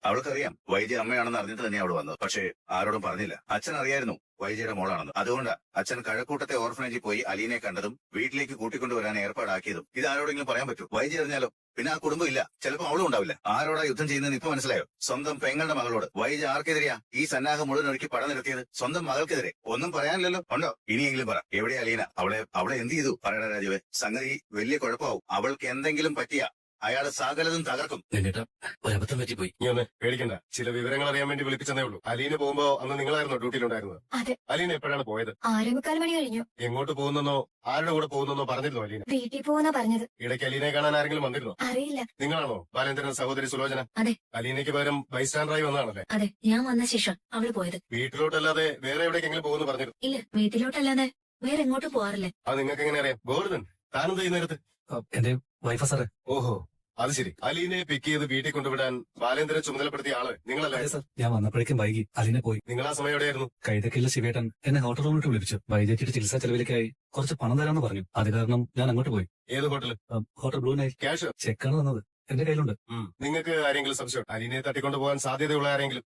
അവൾക്കറിയാം വൈദ്യ അമ്മയാണെന്ന് അറിഞ്ഞിട്ട് തന്നെ അവൾ വന്നത്. പക്ഷേ ആരോടും പറഞ്ഞില്ല. അച്ഛൻ അറിയായിരുന്നു വൈദ്യയുടെ മോളാണെന്ന്. അതുകൊണ്ടാ അച്ഛൻ കഴക്കൂട്ടത്തെ ഓർഫനേജിൽ പോയി അലീനെ കണ്ടതും വീട്ടിലേക്ക് കൂട്ടിക്കൊണ്ടുവരാൻ ഏർപ്പാടാക്കിയതും. ഇത് ആരോടെങ്കിലും പറയാൻ പറ്റൂ? വൈദ്യ അറിഞ്ഞാലോ? പിന്നെ ആ കുടുംബം ഇല്ല, ചിലപ്പോൾ അവളും ഉണ്ടാവില്ല. ആരോടാ യുദ്ധം ചെയ്യുന്നതെന്ന് ഇപ്പൊ മനസ്സിലായോ? സ്വന്തം പെങ്ങളുടെ മകളോട്. വൈദ്യ ആർക്കെതിരെയാ ഈ സന്നാഹം മുഴുവൻ ഒരുക്കി പട നിർത്തിയത്? സ്വന്തം മകൾക്കെതിരെ. ഒന്നും പറയാനില്ലല്ലോ? ഉണ്ടോ? ഇനിയെങ്കിലും പറ, എവിടെയാ അലീന? അവളെ എന്ത് ചെയ്തു? പറയണ രാജുവേ. സംഗതി വലിയ കുഴപ്പമാവും. അവൾക്ക് എന്തെങ്കിലും പറ്റിയ അയാള് സകലതും തകർക്കും. ഒരബദ്ധം പറ്റിപ്പോയി. നീ ഒന്ന് പേടിക്കണ്ട. ചില വിവരങ്ങൾ അറിയാൻ വേണ്ടി വിളിപ്പിച്ചതേ ഉള്ളൂ. അലീന പോകുമ്പോ അന്ന് നിങ്ങളായിരുന്നു ഡ്യൂട്ടിയിലുണ്ടായിരുന്നത്? അതെ. അലീന എപ്പോഴാണ് പോയത്? 6:45 മണി കഴിഞ്ഞു. എങ്ങോട്ട് പോകുന്നെന്നോ ആരുടെ കൂടെ പോകുന്നെന്നോ പറഞ്ഞിരുന്നോ അലീന? വീട്ടിൽ പോകുന്ന പറഞ്ഞത്. ഇടയ്ക്ക് അലീനയെ കാണാൻ ആരെങ്കിലും വന്നിരുന്നോ? അറിയില്ല. നിങ്ങളാണോ ബാലേന്ദ്രൻ സഹോദരി സുലോചന? അതെ. അലീനയ്ക്ക് പകരം ബൈസ്റ്റാൻഡറായി വന്നതാണല്ലേ? അതെ, ഞാൻ വന്ന ശേഷം അവള് പോയത്. വീട്ടിലോട്ടല്ലാതെ വേറെ എവിടേക്കെങ്കിലും പോകുന്നു പറഞ്ഞിരുന്നു? ഇല്ല, വീട്ടിലോട്ടല്ലാതെ വേറെ എങ്ങോട്ടും പോവാറില്ല. അത് നിങ്ങൾക്ക് എങ്ങനെ അറിയാം? ഗോവർദ്ധൻ, താനെന്താ ഈ നേരത്ത്? എന്റെ വൈഫാ സാറേ. ഓഹോ, അത് ശരി. അലീനയെ പിക്ക് ചെയ്ത് വീട്ടിൽ കൊണ്ടുവിടാൻ ബാലേന്ദ്രൻ ചുമതലപ്പെടുത്തിയ ആള് നിങ്ങളല്ലേ? സാർ, ഞാൻ വന്നപ്പോഴേക്കും വൈകി. അലീന പോയി. നിങ്ങൾ ആ സമയം എവിടെയായിരുന്നു? കൈതക്കില്ല ശിവേട്ടൻ എന്നെ ഹോട്ടൽ റൂമിട്ട് വിളിപ്പിച്ചു. വൈദ്യച്ചിട്ട് ചികിത്സാ ചെലവിലേക്കായി കുറച്ച് പണം തരാമെന്ന് പറഞ്ഞു. അത് കാരണം ഞാൻ അങ്ങോട്ട് പോയി. ഏത് hotel? Hotel blue Nile. Cash ചെക്കാണ് തന്നത്. എന്റെ കയ്യിലുണ്ട്. നിങ്ങൾക്ക് ആരെങ്കിലും സംശയം? അലീനയെ തട്ടിക്കൊണ്ടു പോകാൻ സാധ്യതയുള്ള ആരെങ്കിലും?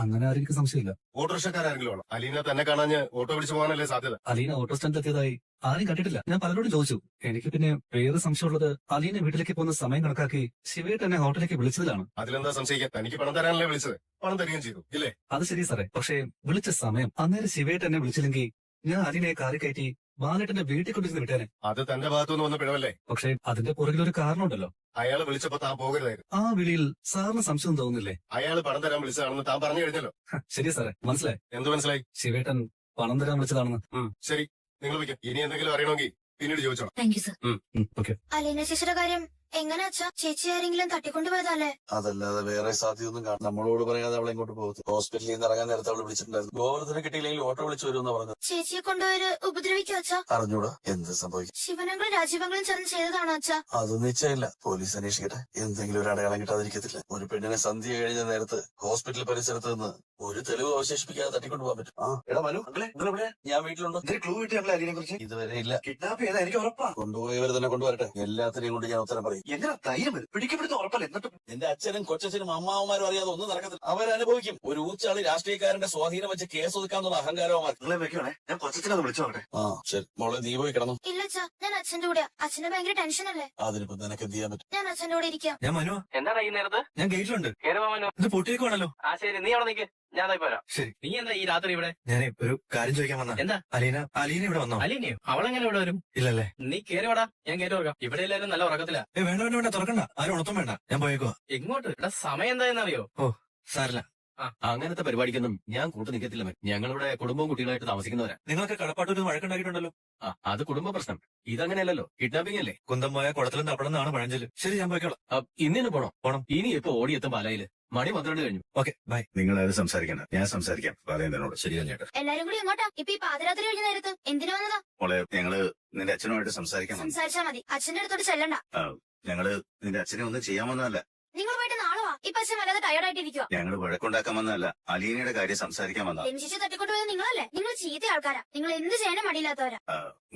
അങ്ങനെ ആരും എനിക്ക് സംശയമില്ല. ഓട്ടോറിക്ഷക്കാരെങ്കിലും ആണോ? അലീന തന്നെ കാണാഞ്ഞ് ഓട്ടോ പിടിച്ചു പോകാനല്ലേ സാധ്യത? അലീന ഓട്ടോ സ്റ്റാൻഡിൽ എത്തിയതായി ആരും കണ്ടിട്ടില്ല. ഞാൻ പലരോടും ചോദിച്ചു. എനിക്ക് പിന്നെ വേറെ സംശയമുള്ളത് അലീന വീട്ടിലേക്ക് പോകുന്ന സമയം കണക്കാക്കി ശിവേട്ടൻ എന്നെ ഹോട്ടലിലേക്ക് വിളിച്ചതിലാണ്. അതിലെന്താ സംശയിക്കാൻ? തനിക്ക് പണം തരാനല്ലേ വിളിച്ചത്? പണം തരികയും ചെയ്തു ഇല്ലേ? അത് ശരി സാറേ. പക്ഷേ വിളിച്ച സമയം അന്നേരം ശിവേട്ടൻ എന്നെ വിളിച്ചില്ലെങ്കിൽ ഞാൻ അലീനയെ കാറി കയറ്റി ബാലേട്ടന്റെ വീട്ടിൽ കൊണ്ടിരുന്ന് വിട്ടേനെ. അത് തന്റെ ഭാഗത്തുനിന്ന് വന്ന പിഴവല്ലേ? പക്ഷേ അതിന്റെ പുറകിലൊരു കാരണമുണ്ടല്ലോ. അയാൾ വിളിച്ചപ്പോ താൻ പോകരുതായിരുന്നു. ആ വിളിയിൽ സാറിന് സംശയം തോന്നുന്നില്ലേ? അയാൾ പണം തരാൻ വിളിച്ചതാണെന്ന് താൻ പറഞ്ഞു കഴിഞ്ഞല്ലോ. ശരി സാറേ, മനസ്സിലായി. എന്ത് മനസ്സിലായി? ശിവേട്ടൻ പണം തരാൻ വിളിച്ചതാണെന്ന്. ശരി, നിങ്ങൾ വയ്ക്കും. ഇനി എന്തെങ്കിലും അറിയണമെങ്കിൽ പിന്നീട് ചോദിച്ചോളാം. Thank you sir. Okay. Aleena ചേച്ചിയുടെ കാര്യം എങ്ങനെ അച്ഛാ? ചേച്ചി ആരെങ്കിലും തട്ടിക്കൊണ്ടുപോയതല്ലേ? അതല്ലാതെ വേറെ സാധ്യതയൊന്നും കാണാം. നമ്മളോട് പറയാതെ അവളെ ഇങ്ങോട്ട് പോകും. ഹോസ്പിറ്റലിൽ നിന്ന് ഇറങ്ങാൻ നേരത്തെ അവള് വിളിച്ചിട്ടുണ്ടായിരുന്നു. ഗോവർദ്ധനെ കിട്ടിയില്ലെങ്കിൽ ഓട്ടോ വിളിച്ചു വരുമെന്ന് പറഞ്ഞത്. ചേച്ചിയെ കൊണ്ടുപോയൊരു ഉപദ്രവിക്കോ അച്ഛാ? അറിഞ്ഞൂടാ എന്ത് സംഭവിക്കും. ശിവനങ്ങളും രാജീവങ്ങളും ചേർന്ന് ചെയ്തതാണോ അച്ഛാ? അതൊന്നും നിശ്ചയമില്ല. പോലീസ് അന്വേഷിക്കട്ടെ. എന്തെങ്കിലും ഒരു അടയാളം കിട്ടാതിരിക്കത്തില്ല. ഒരു പെണ്ണിനെ സന്ധ്യ കഴിഞ്ഞ നേരത്ത് ഹോസ്പിറ്റൽ പരിസരത്ത് നിന്ന് ഒരു തെളിവ് അവശേഷിപ്പിക്കാതെ തട്ടിക്കൊണ്ടുപോകാൻ പറ്റും. എടാ മനു, ഞാൻ വീട്ടിലുണ്ടോ? ക്ലൂ കിട്ടി അലീനെ കുറിച്ച്? ഇതുവരെ ഇല്ല. കിഡ്നാപ്പ് ചെയ്താ എനിക്ക് ഉറപ്പാ. കൊണ്ടുപോയവർ തന്നെ കൊണ്ടുവരട്ടെ. എല്ലാത്തിനെയും കൊണ്ട് ഞാൻ ഉത്തരം പറയും. എങ്ങനെ ധൈര്യം പിടിക്കപ്പെടുന്ന ഉറപ്പല്ല. എന്നിട്ട് എന്റെ അച്ഛനും കൊച്ചച്ഛനും അമ്മാവന്മാരും അറിയാതെ ഒന്നും നടക്കത്തില്ല. അവരനുഭവിക്കും. ഒരു ഊച്ചാളി രാഷ്ട്രീയക്കാരന്റെ സ്വാധീനം വെച്ച് കേസ് ഒതുക്കാന്നുള്ള അഹങ്കാരവന്മാർ. നിങ്ങളെ വെക്കണേ, ഞാൻ കൊച്ചച്ഛനത് വിളിച്ചോട്ടെ. ശരി മോളെ, നീ പോയി കിടന്നു. ഇല്ല അച്ഛാ, ഞാൻ അച്ഛന്റെ കൂടെയാ. അച്ഛന് ഭയങ്കര ടെൻഷൻ അല്ലേ? അതിനിപ്പോ നിനക്ക് എന്ത് ചെയ്യാൻ പറ്റും? ഞാൻ അച്ഛന്റെ കൂടെ ഇരിക്കാം. ഞാൻ മനു. എന്താണ് ഈ നേരത്ത്? ഞാൻ ഗേറ്റിലുണ്ട്. കേരള മനു. ഇത് പൊട്ടിയേക്കുവാണല്ലോ. ആ ശരി, നീ അവിടെ നിൽക്ക്, ഞാൻ പോരാ. ശരി. നീ എന്താ ഈ രാത്രി ഇവിടെ? ഞാൻ ഒരു കാര്യം ചോദിക്കാൻ വന്ന. എന്താ? അലീന ഇവിടെ വന്നോ? അലീനയോ? അവളെങ്ങനെ ഇവിടെ വരും? ഇല്ലല്ലേ? നീ കേറി വാടാ, ഞാൻ കേറി കൊടുക്കാം. ഇവിടെ എല്ലാവരും നല്ല ഉറക്കത്തില്ല. വേണ്ട വേണ്ട വേണ്ട, തുറക്കണ്ട. ആരും ഉണർത്തും വേണ്ട. ഞാൻ പോയേക്കുവാ. എങ്ങോട്ട്? ഇവിടെ സമയം എന്തായെന്നറിയോ? സാരില്ല. അങ്ങനത്തെ പരിപാടിക്കൊന്നും ഞാൻ കൂട്ടു നിൽക്കത്തില്ല. ഞങ്ങളിവിടെ കുടുംബവും കുട്ടികളായിട്ട് താമസിക്കുന്നവരാ. നിങ്ങളൊക്കെ കടപ്പാട്ടൊരു വഴക്കുണ്ടാക്കിയിട്ടുണ്ടല്ലോ. അത് കുടുംബ പ്രശ്നം. ഇതങ്ങനെയല്ലോ, കിഡ്നാപ്പിംഗ് അല്ലേ? കുന്തം പോയ കുളത്തിലും തപ്പണമെന്നാണ് പഴഞ്ചൊല്ല്. ശരി, ഞാൻ പോയിക്കോളാം. ഇന്നിന് പോണം. ഇനി എപ്പോ ഓടിയെത്തും പാലായില്? മണി 12 കഴിഞ്ഞു. Okay, bye. നിങ്ങളാരും സംസാരിക്കണ്ട, ഞാൻ സംസാരിക്കാം ബാലേന്ദ്രനോട്. ശരിയാ ചേട്ടാ. എല്ലാരും കൂടി എങ്ങോട്ടാ? ഇപ്പൊ ഈ പാതിരാത്രി കഴിഞ്ഞ നേരത്ത് എന്തിനു വന്നതാ? മോളെ, ഞങ്ങള് നിന്റെ അച്ഛനുമായിട്ട് സംസാരിക്കാൻ വന്നു. സംസാരിച്ചാ മതി, അച്ഛന്റെ അടുത്തോട്ട് ചെല്ലണ്ട. ഞങ്ങള് നിന്റെ അച്ഛനെ ഒന്നും ചെയ്യാൻ വന്നതല്ല. നിങ്ങൾ പോയിട്ട് നാളെ വാ. ഇപ്പൊ അച്ഛൻ വല്ലാതെ ടയർഡായിട്ടിരിക്കുക. ഞങ്ങള് വഴക്കുണ്ടാക്കാൻ വന്നതല്ല, അലീനയുടെ കാര്യം സംസാരിക്കാൻ വന്നതാ. രഞ്ജിച്ച് തട്ടിക്കൊണ്ടുപോയത് നിങ്ങളല്ലേ? നിങ്ങൾ ചീത്ത ആൾക്കാരാ. നിങ്ങൾ എന്ത് ചെയ്യാനും മടിയില്ലാത്തവരാ.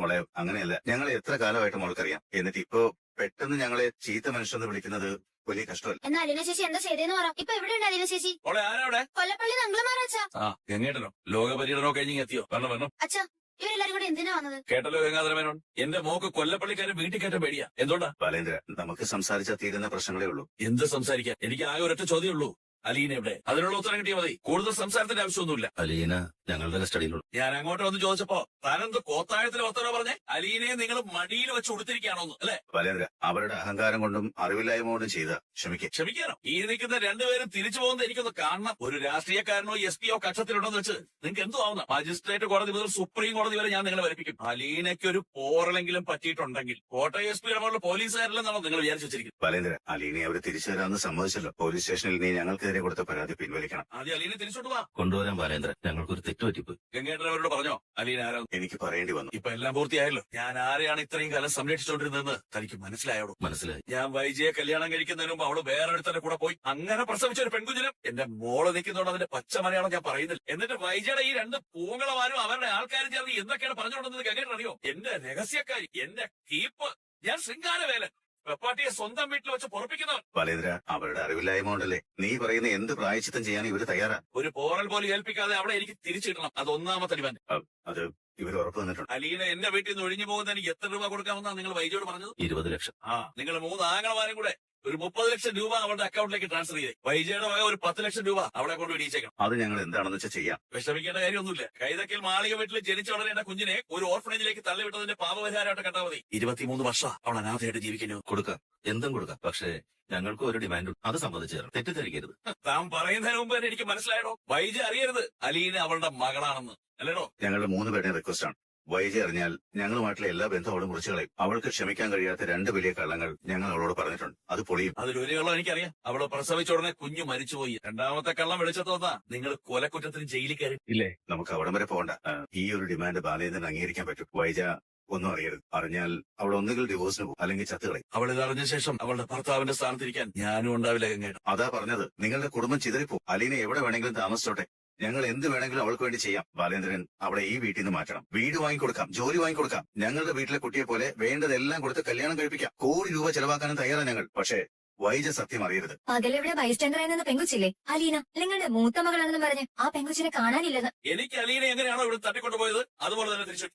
മോളെ, അങ്ങനെയല്ല. ഞങ്ങൾ എത്ര കാലമായിട്ട് മോൾക്കറിയാം. എന്നിട്ട് ഇപ്പോ പെട്ടെന്ന് ഞങ്ങളെ ചീത്ത മനുഷ്യന്ന് വിളിക്കുന്നത് വലിയ കഷ്ടമല്ല. എന്നാ അലീന ചേച്ചി എന്താ ചെയ്തേന്ന് പറ. ഇപ്പൊ എവിടെയുണ്ട് അലീന ചേച്ചി? കൊല്ലപ്പള്ളി അങ്കിളുമാരാച്ചാ. ഗംഗേട്ടനോ? ലോക പര്യടനോ കഴിഞ്ഞ് എത്തിയോ? വരണം. അച്ഛാ, ഇവരെല്ലാരും കൂടെ എന്തിനാ വന്നത്? കേട്ടല്ലോ ഗംഗാധരമേനോൻ, എന്റെ മോക്ക് കൊല്ലപ്പള്ളിക്കാരൻ വീട്ടിൽ കയറ്റ പേടിയാ. എന്തുകൊണ്ടാ? ബാലേന്ദ്ര, നമുക്ക് സംസാരിച്ചാൽ തീരുന്ന പ്രശ്നങ്ങളേ ഉള്ളൂ. എന്ത് സംസാരിക്കാൻ? എനിക്ക് ആകെ ഒരൊറ്റ ചോദ്യം ഉള്ളൂ. അലീന എവിടെ? അതിനുള്ള ഉത്തരം കിട്ടിയാൽ മതി. കൂടുതൽ സംസാരത്തിന്റെ ആവശ്യമൊന്നുമില്ല. അലീന ഞങ്ങളുടെ കസ്റ്റഡിയിലുള്ളൂ. ഞാൻ അങ്ങോട്ട് വന്ന് ചോദിച്ചപ്പോ താനെന്ത് കോത്തായത്തിൽ വർത്തമാനം പറഞ്ഞേ? അലീനയെ നിങ്ങൾ മടിയിൽ വെച്ച് കൊടുത്തിരിക്കുകയാണോന്ന് അല്ലെ? ബാലേന്ദ്ര, അവരുടെ അഹങ്കാരം കൊണ്ടും അറിവില്ലായ്മ കൊണ്ടും ചെയ്ത ക്ഷമിക്കാനോ? ഈ നിൽക്കുന്ന രണ്ടുപേരും തിരിച്ചു പോകുന്നത് എനിക്കൊന്ന് കാണണം. ഒരു രാഷ്ട്രീയക്കാരനോ എസ് പിയോ കക്ഷത്തിലുണ്ടെന്ന് വെച്ച് നിങ്ങൾക്ക് എന്തോ ആവുന്ന? മജിസ്ട്രേറ്റ് കോടതി മുതൽ സുപ്രീം കോടതി വരെ ഞാൻ നിങ്ങളെ വരിപ്പിക്കും. അലീനയ്ക്ക് ഒരു പോറലെങ്കിലും പറ്റിയിട്ടുണ്ടെങ്കിൽ കോട്ടയം എസ് പിയുടെ മുകളിൽ പോലീസുകാരില്ലെന്നാണോ നിങ്ങൾ വിചാരിച്ചു വെച്ചിരിക്കുന്നത്? ബാലേന്ദ്ര, അലീനെ അവര് തിരിച്ചു തരാമെന്ന് സമ്മതിച്ചല്ലോ. പോലീസ് സ്റ്റേഷനിൽ നീ ഞങ്ങൾക്കെതിരെ കൊടുത്ത പരാതി പിൻവലിക്കണം. ആദ്യം അലീനെ തിരിച്ചോട്ട് വാ. കൊണ്ടുവരാൻ ബാലേന്ദ്ര, ഞങ്ങൾക്കൊരു തെറ്റുപറ്റിപ്പ്. ഗംഗേട്ടൻ അവരോട് പറഞ്ഞോ അലീന ആരാ? എനിക്ക് പറയേണ്ടി വന്നു. ഇപ്പൊ എല്ലാം പൂർത്തിയായല്ലോ. ഞാൻ ആരെയാണ് ഇത്രയും കാലം സംരക്ഷിച്ചുകൊണ്ടിരുന്നതെന്ന് തനിക്ക് മനസ്സിലായോളൂ? മനസ്സിലായി. ഞാൻ വൈജയെ കല്യാണം കഴിക്കുന്നതിന് മുമ്പ് അവള് വേറൊരുത്തന്റെ കൂടെ പോയി അങ്ങനെ പ്രസവിച്ച ഒരു പെൺകുഞ്ഞിനും എന്റെ മോള് നിൽക്കുന്നതുകൊണ്ട് അതിന്റെ പച്ച മലയാളം ഞാൻ പറയുന്നില്ല. എന്നിട്ട് വൈജയുടെ ഈ രണ്ട് പൂങ്കളമാരും അവരുടെ ആൾക്കാരും ചേർന്ന് എന്തൊക്കെയാണ് പറഞ്ഞുകൊണ്ടിരുന്നത് ഗംഗേട്ടൻ അറിയോ? എന്റെ രഹസ്യക്കാരി, എന്റെ കീപ്പ്, ഞാൻ ശൃംഗാരവേലൻ. പെപ്പാട്ടിയെ സ്വന്തം വീട്ടിൽ വെച്ച് പൊറപ്പിക്കുന്നവൻ. ബാലേന്ദ്ര, അവരുടെ അറിവില്ലായ്മ കൊണ്ടല്ലേ നീ പറയുന്ന എന്ത് പ്രായച്ചിത്തം ചെയ്യാൻ ഇവര് തയ്യാറാ. ഒരു പോറൽ പോലും ഏൽപ്പിക്കാതെ അവളെ എനിക്ക് തിരിച്ചിടണം. അത് ഒന്നാമത്തെ ഡിമാൻഡ്. അത് ഇവർ ഉറപ്പ് തന്നിട്ടുണ്ട്. അലീന എന്റെ വീട്ടിൽ നിന്ന് ഒഴിഞ്ഞു പോകുന്ന എനിക്ക് എത്ര രൂപ കൊടുക്കാമെന്നാണ് നിങ്ങൾ വൈദ്യോട് പറഞ്ഞത്? 20 ലക്ഷം. നിങ്ങൾ 3 ആംഗളമാരും കൂടെ ഒരു 30 ലക്ഷം രൂപ അവളുടെ അക്കൗണ്ടിലേക്ക് ട്രാൻസ്ഫർ ചെയ്തേ. വൈജയുടെ വക ഒരു 10 ലക്ഷം രൂപ അവളെ കൊണ്ട് ഇടിച്ചേക്കണം. അത് ഞങ്ങൾ എന്താണെന്ന് വെച്ചാൽ ചെയ്യാം. വിഷമിക്കേണ്ട കാര്യമൊന്നുമില്ല. കൈതക്കൽ മാളിക വീട്ടിൽ ജനിച്ചു വളരേണ്ട കുഞ്ഞിനെ ഒരു ഓർഫനേജിലേക്ക് തള്ളിവിട്ടതിന്റെ പാപപരിഹാരമായിട്ട് കണ്ടാൽ മതി. 23 വർഷം അവൾ അനാഥയായിട്ട് ജീവിക്കുന്നു. കൊടുക്കാം, എന്തും കൊടുക്കാം. പക്ഷേ ഞങ്ങൾക്ക് ഒരു ഡിമാൻഡ് അത് സമ്മതിച്ചു തരണം. തെറ്റിദ്ധരിക്കരുത്. താൻ പറയുന്നതിന് മുമ്പ് തന്നെ എനിക്ക് മനസ്സിലായടോ. വൈജ അറിയരുത് അലീന അവളുടെ മകളാണെന്ന്. അല്ലേടോ? ഞങ്ങളുടെ 3 പേരുടെയും റിക്വസ്റ്റ് ആണ്. വൈജ അറിഞ്ഞാൽ ഞങ്ങളുമായിട്ടുള്ള എല്ലാ ബന്ധവും അവള് മുറിച്ചു കളയും. അവൾക്ക് ക്ഷമിക്കാൻ കഴിയാത്ത 2 വലിയ കള്ളങ്ങൾ ഞങ്ങൾ അവളോട് പറഞ്ഞിട്ടുണ്ട്. അത് പൊളിയും. അതിലൊരു കള്ളം എനിക്കറിയാം. അവള് പ്രസവിച്ച ഉടനെ കുഞ്ഞു മരിച്ചുപോയി. 2ാമത്തെ കള്ളം വെളിച്ചത്ത് വന്നാ നിങ്ങൾ കൊലക്കുറ്റത്തിന് ജയിലിൽ കയറി. ഇല്ലേ? നമുക്ക് അവിടം വരെ പോകണ്ട. ഈ ഒരു ഡിമാൻഡ് ബാലേന്ദ്രൻ അംഗീകരിക്കാൻ പറ്റും. വൈജ ഒന്നും അറിയരുത്. അറിഞ്ഞാൽ അവൾ ഒന്നുകിൽ ഡിവോഴ്സിന് പോകും, അല്ലെങ്കിൽ ചത്തുകളയും. അവൾ ഇതറിഞ്ഞ ശേഷം അവളുടെ ഭർത്താവിന്റെ സ്ഥാനത്തിരിക്കാൻ ഞാനും ഉണ്ടാവില്ല ഗംഗേട്ട. അതാ പറഞ്ഞത്, നിങ്ങളുടെ കുടുംബം ചിതറിപ്പോ. അലീന എവിടെ വേണമെങ്കിലും താമസിച്ചോട്ടെ. ഞങ്ങൾ എന്ത് വേണമെങ്കിലും അവൾക്ക് വേണ്ടി ചെയ്യാം. ബാലേന്ദ്രൻ അവളെ ഈ വീട്ടിൽ നിന്ന് മാറ്റണം. വീട് വാങ്ങിക്കൊടുക്കാം, ജോലി വാങ്ങിക്കൊടുക്കാം. ഞങ്ങളുടെ വീട്ടിലെ കുട്ടിയെ പോലെ വേണ്ടതെല്ലാം കൊടുത്ത് കല്യാണം കഴിപ്പിക്കാം. കോടി രൂപ ചെലവാക്കാനും തയ്യാറാണ് ഞങ്ങൾ. പക്ഷേ വൈജ സത്യം അറിയരുത്. പകലെവിടെ ബൈസ്റ്റാൻഡർ ആയിരുന്ന പെങ്കുച്ചില്ലേ അലീന, നിങ്ങളുടെ മൂത്ത മകളാണെന്ന് പറഞ്ഞ് ആ പെങ്കുച്ചിനെ കാണാനില്ലെന്ന്. എനിക്ക് അലീന എങ്ങനെയാണോ ഇവിടെ തട്ടിക്കൊണ്ടുപോയത് അതുപോലെ തന്നെ തിരിച്ചു